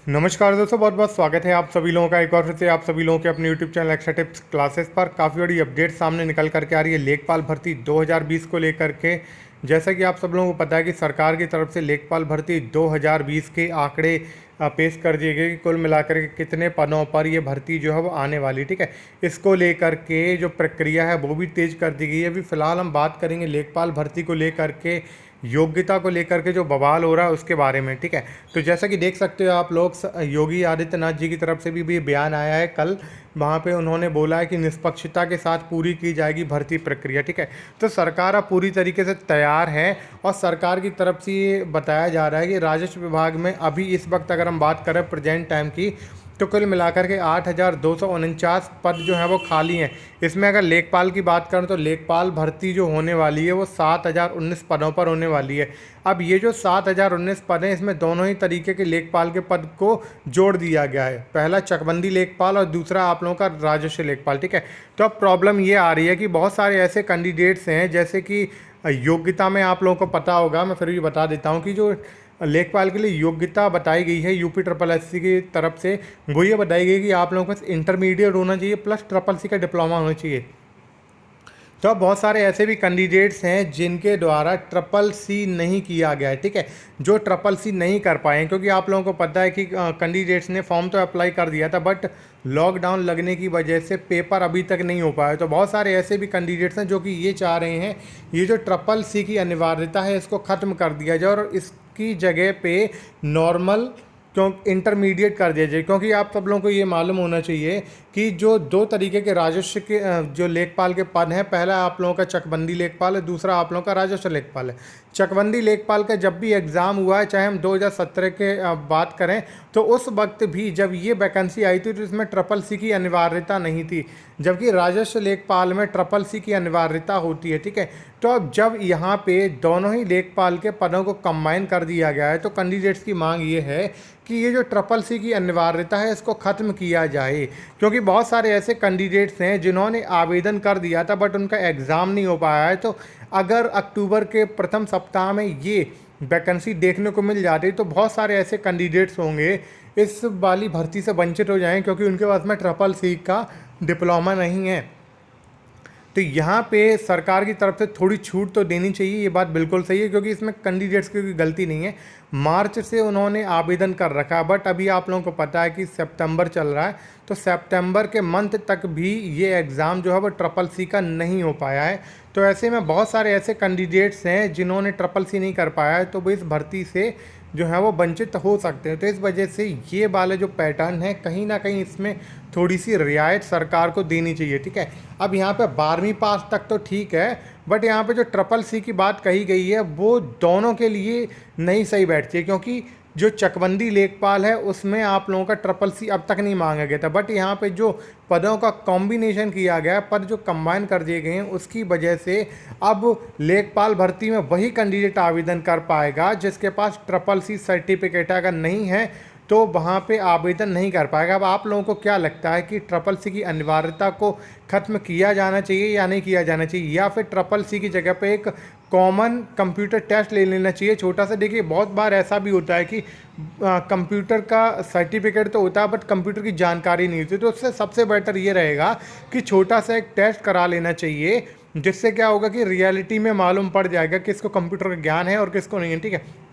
नमस्कार दोस्तों, बहुत बहुत स्वागत है आप सभी लोगों का एक बार फिर से आप सभी लोगों के अपने YouTube channel extra tips classes पर। काफ़ी बड़ी अपडेट सामने निकल करके आ रही है लेखपाल भर्ती 2020 को लेकर के। जैसा कि आप सब लोगों को पता है कि सरकार की तरफ से लेखपाल भर्ती 2020 के आंकड़े पेश कर दिए गए कि कुल मिलाकर के कितने पदों पर ये भर्ती जो है वो आने वाली, ठीक है। इसको लेकर के जो प्रक्रिया है वो भी तेज कर दी गई है। अभी फ़िलहाल हम बात करेंगे लेखपाल भर्ती को लेकर के, योग्यता को लेकर के जो बवाल हो रहा है उसके बारे में, ठीक है। तो जैसा कि देख सकते हो आप लोग, योगी आदित्यनाथ जी की तरफ से भी बयान आया है कल। वहाँ पे उन्होंने बोला है कि निष्पक्षता के साथ पूरी की जाएगी भर्ती प्रक्रिया, ठीक है। तो सरकार अब पूरी तरीके से तैयार है और सरकार की तरफ से ये बताया जा रहा है कि राजस्व विभाग में अभी इस वक्त अगर हम बात करें प्रेजेंट टाइम की, तो कुल मिलाकर के 8,249 पद जो हैं वो खाली हैं। इसमें अगर लेखपाल की बात करें तो लेखपाल भर्ती जो होने वाली है वो 7,019 पदों पर होने वाली है। अब ये जो 7,019 पद हैं, इसमें दोनों ही तरीके के लेखपाल के पद को जोड़ दिया गया है। पहला चकबंदी लेखपाल और दूसरा आप लोगों का राजस्व लेखपाल, ठीक है। तो अब प्रॉब्लम ये आ रही है कि बहुत सारे ऐसे कैंडिडेट्स हैं, जैसे कि योग्यता में आप लोगों को पता होगा, मैं फिर भी बता देता हूँ कि जो लेखपाल के लिए योग्यता बताई गई है यूपी ट्रिपल एस सी की तरफ से, वो ये बताई गई कि आप लोगों के पास इंटरमीडिएट होना चाहिए प्लस ट्रिपल सी का डिप्लोमा होना चाहिए। तो अब बहुत सारे ऐसे भी कैंडिडेट्स हैं जिनके द्वारा ट्रिपल सी नहीं किया गया है, ठीक है, जो ट्रिपल सी नहीं कर पाए हैं। क्योंकि आप लोगों को पता है कि कैंडिडेट्स ने फॉर्म तो अप्लाई कर दिया था, बट लॉकडाउन लगने की वजह से पेपर अभी तक नहीं हो पाया। तो बहुत सारे ऐसे भी कैंडिडेट्स हैं जो कि ये चाह रहे हैं ये जो ट्रिपल सी की अनिवार्यता है इसको ख़त्म कर दिया जाए और इसकी जगह पे नॉर्मल क्यों इंटरमीडिएट कर दिया जाए। क्योंकि आप सब लोगों को ये मालूम होना चाहिए कि जो दो तरीके के राजस्व के जो लेखपाल के पद हैं, पहला आप लोगों का चकबंदी लेखपाल है, दूसरा आप लोगों का राजस्व लेखपाल है। चकबंदी लेखपाल का जब भी एग्ज़ाम हुआ है, चाहे हम 2017 के बात करें, तो उस वक्त भी जब ये वैकेंसी आई थी तो इसमें ट्रिपल सी की अनिवार्यता नहीं थी, जबकि राजस्व लेखपाल में ट्रिपल सी की अनिवार्यता होती है, ठीक है। तो अब जब यहाँ पे दोनों ही लेखपाल के पदों को कंबाइन कर दिया गया है, तो कैंडिडेट्स की मांग ये है कि ये जो ट्रिपल सी की अनिवार्यता है इसको ख़त्म किया जाए। क्योंकि बहुत सारे ऐसे कैंडिडेट्स हैं जिन्होंने आवेदन कर दिया था बट उनका एग्ज़ाम नहीं हो पाया है। तो अगर अक्टूबर के प्रथम सप्ताह में ये वैकेंसी देखने को मिल जाती तो बहुत सारे ऐसे कैंडिडेट्स होंगे इस वाली भर्ती से वंचित हो जाएं, क्योंकि उनके पास में ट्रिपल सी का डिप्लोमा नहीं है। तो यहाँ पे सरकार की तरफ से थोड़ी छूट तो देनी चाहिए, ये बात बिल्कुल सही है, क्योंकि इसमें कैंडिडेट्स की कोई गलती नहीं है। मार्च से उन्होंने आवेदन कर रखा है, बट अभी आप लोगों को पता है कि सितंबर चल रहा है, तो सितंबर के मंथ तक भी ये एग्ज़ाम जो है वो ट्रिपल सी का नहीं हो पाया है। तो ऐसे में बहुत सारे ऐसे कैंडिडेट्स हैं जिन्होंने ट्रिपल सी नहीं कर पाया है, तो वो इस भर्ती से जो है वो वंचित हो सकते हैं। तो इस वजह से ये वाले जो पैटर्न है, कहीं ना कहीं इसमें थोड़ी सी रियायत सरकार को देनी चाहिए, ठीक है। अब यहाँ पे 12वीं पास तक तो ठीक है, बट यहाँ पे जो ट्रिपल सी की बात कही गई है वो दोनों के लिए नहीं सही बैठती है। क्योंकि जो चकबंदी लेखपाल है उसमें आप लोगों का ट्रिपल सी अब तक नहीं मांगा गया था, बट यहाँ पे जो पदों का कॉम्बिनेशन किया गया है, पद जो कंबाइन कर दिए गए हैं, उसकी वजह से अब लेखपाल भर्ती में वही कैंडिडेट आवेदन कर पाएगा जिसके पास ट्रिपल सी सर्टिफिकेट अगर नहीं है तो वहाँ पे आवेदन नहीं कर पाएगा। अब आप लोगों को क्या लगता है कि ट्रिपल सी की अनिवार्यता को ख़त्म किया जाना चाहिए या नहीं किया जाना चाहिए, या फिर ट्रिपल सी की जगह पे एक कॉमन कंप्यूटर टेस्ट ले लेना चाहिए छोटा सा? देखिए, बहुत बार ऐसा भी होता है कि कंप्यूटर का सर्टिफिकेट तो होता है बट कंप्यूटर की जानकारी नहीं होती, तो उससे सबसे बेटर ये रहेगा कि छोटा सा एक टेस्ट करा लेना चाहिए, जिससे क्या होगा कि रियलिटी में मालूम पड़ जाएगा किसको कंप्यूटर का ज्ञान है और किसको नहीं है, ठीक है।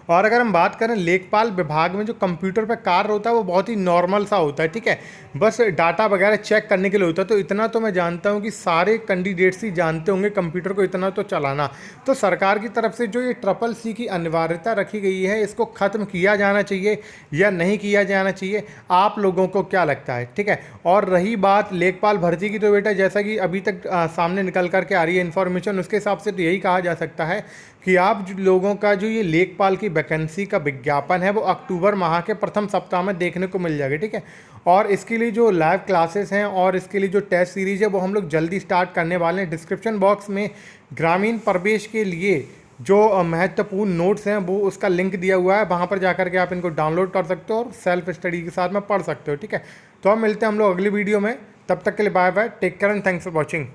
और अगर हम बात करें लेखपाल विभाग में जो कंप्यूटर पे कार्य होता है वो बहुत ही नॉर्मल सा होता है, ठीक है, बस डाटा वगैरह चेक करने के लिए होता है। तो इतना तो मैं जानता हूँ कि सारे कैंडिडेट्स ही जानते होंगे कंप्यूटर को इतना तो चलाना। तो सरकार की तरफ से जो ये ट्रिपल सी की अनिवार्यता रखी गई है इसको ख़त्म किया जाना चाहिए या नहीं किया जाना चाहिए, आप लोगों को क्या लगता है, ठीक है। और रही बात लेखपाल भर्ती की, तो बेटा जैसा कि अभी तक सामने निकल करके आ रही है इन्फॉर्मेशन, उसके हिसाब से तो यही कहा जा सकता है कि आप लोगों का जो ये लेखपाल की वैकेंसी का विज्ञापन है वो अक्टूबर माह के प्रथम सप्ताह में देखने को मिल जाएगा, ठीक है। और इसके लिए जो लाइव क्लासेस हैं और इसके लिए जो टेस्ट सीरीज़ है वो हम लोग जल्दी स्टार्ट करने वाले हैं। डिस्क्रिप्शन बॉक्स में ग्रामीण प्रवेश के लिए जो महत्वपूर्ण नोट्स हैं वो उसका लिंक दिया हुआ है, वहाँ पर जाकर के आप इनको डाउनलोड कर सकते हो और सेल्फ स्टडी के साथ में पढ़ सकते हो, ठीक है। तो अब मिलते हैं हम लोग अगली वीडियो में, तब तक के लिए bye bye, take care and thanks for watching.